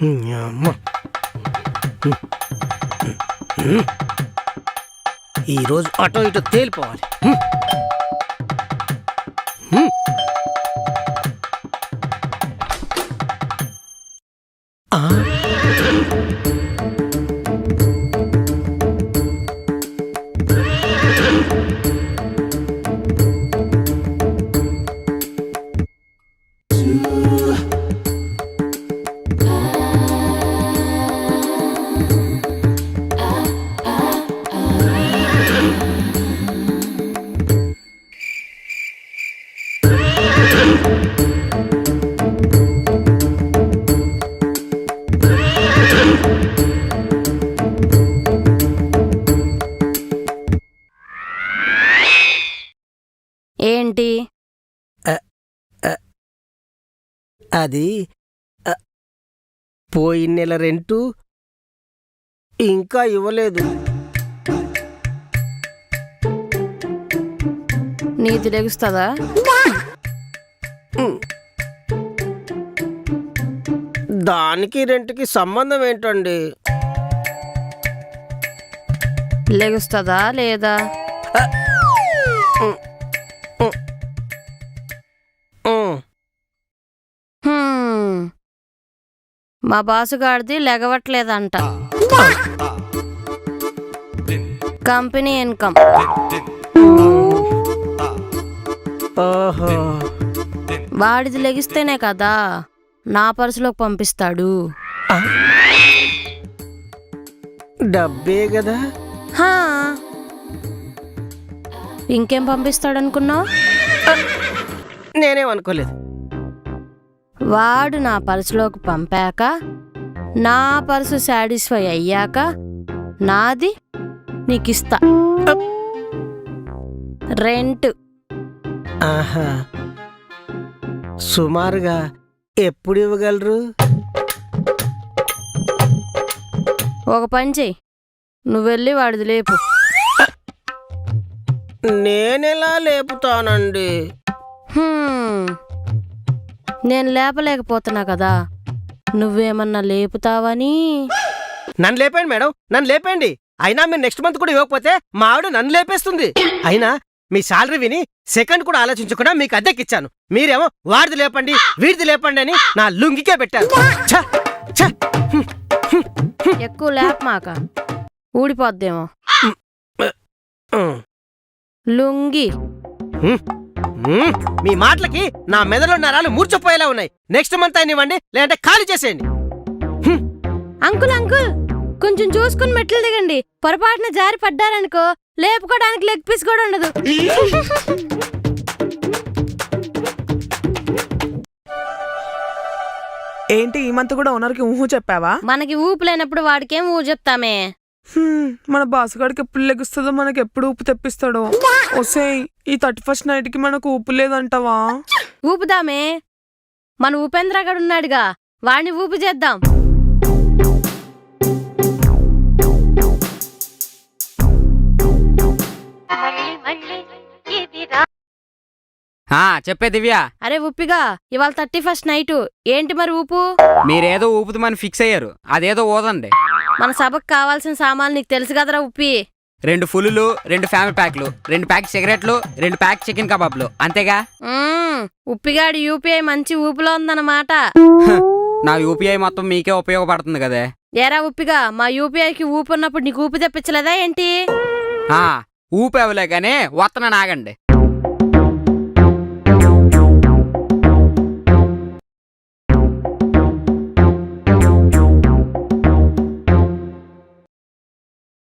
అమ్మ. ఈరోజు అటో ఇటో తేలిపోవాలి. ఏంటి అది పోయిన నెల రెంటు ఇంకా ఇవ్వలేదు. నీతి లెగుస్తుందా? దానికి రెంట్కి సంబంధం ఏంటండి? లెగుస్తుందా లేదా? మా బాసుగాడిది లెగవట్లేదంట. Company income. ఓహో, వాడిది లెగిస్తేనే కదా నా పర్సులోకి పంపిస్తాడు. డబ్బే కదా. హా, ఇంకేం పంపిస్తాడనుకున్నావు? నేనేమనుకోలేదు. వాడు నా పర్సులోకి పంపాక నా పర్సు సాటిస్ఫై అయ్యాక నాది నీకిస్తా. రెంట్. ఆహా, సుమారుగా ఎప్పుడు ఇవ్వగలరు? ఒక పని చెయ్యి, నువ్వెళ్ళి వాడిది లేపు. నేనెలా లేపుతానండి? నేను లేపలేకపోతున్నా కదా, నువ్వేమన్నా లేపుతావని. నన్ను లేపండి మేడం, నన్ను లేపండి. అయినా మీరు నెక్స్ట్ మంత్ కూడా ఇవ్వకపోతే మా ఆవిడ నన్ను లేపేస్తుంది. అయినా మీ శాలరీ విని సెకండ్ కూడా ఆలోచించకుండా మీకు అద్దెకిచ్చాను. మీరేమో వాడిది లేపండి వీడిది లేపండి అని నా లుంగికే పెట్టారు. ఛ! ఛ! ఎక్కువ లేపమాక, ఊడిపోద్దేమో లుంగి. మీ మాటలకి నా మెదడులో నరాలు మూర్చపోయేలా ఉన్నాయి. నెక్స్ట్ మంత్ అయిన ఇవ్వండి, లేదంటే ఖాళీ చేసేయండి. అంకుల్ అంకుల్, కొంచెం చూసుకుని మెట్లు దిగండి. పొరపాటున జారి పడ్డారనుకో లేపుకోవడానికి లెగ్ పీస్ కూడా ఉండదు. ఏంటి ఈ మంత్ కూడా ఓనర్కి ఊహు చెప్పావా? మనకి ఊపు లేనప్పుడు వాడికేం ఊ చెప్తామే. మన బాసుగాడికి ఎప్పుడు లెగుస్తుందో, మనకి ఎప్పుడు ఊపు తెప్పిస్తాడో. ఒసేయ్, ఈ 31st నైట్కి మనకు ఊపు లేదంటావా? ఊపుదామే, మన ఉపేంద్ర గడు ఉన్నాడుగా, వాడిని ఊపు చేద్దాం. చెప్పే దివ్య. అరే ఉప్పిగా, ఇవాళ 31st నైటు ఏంటి మరి ఊపు? మీరేదో ఊపుదామని ఫిక్స్ అయ్యారు, అదేదో ఓదండి. మన సభకు కావాల్సిన సామాన్లు నీకు తెలుసు కదరా ఉప్పి. 2 ఫుల్లులు, 2 ఫ్యామిలీ ప్యాక్లు, 2 ప్యాక్ సిగరెట్లు, 2 ప్యాక్ చికెన్ కబాబ్లు, అంతేగా? ఉప్పిగాడి యూపీఐ మంచి ఊపులో ఉందన్నమాట. నా యూపీఐ మొత్తం మీకే ఉపయోగపడుతుంది కదే. ఏరా ఉప్పిగా, మా యూపీఐకి ఊపు ఉన్నప్పుడు నీకు ఊపి తెప్పించలేదా ఏంటి? ఊపు అవ్వలే గానీ వత్తన నాగండి.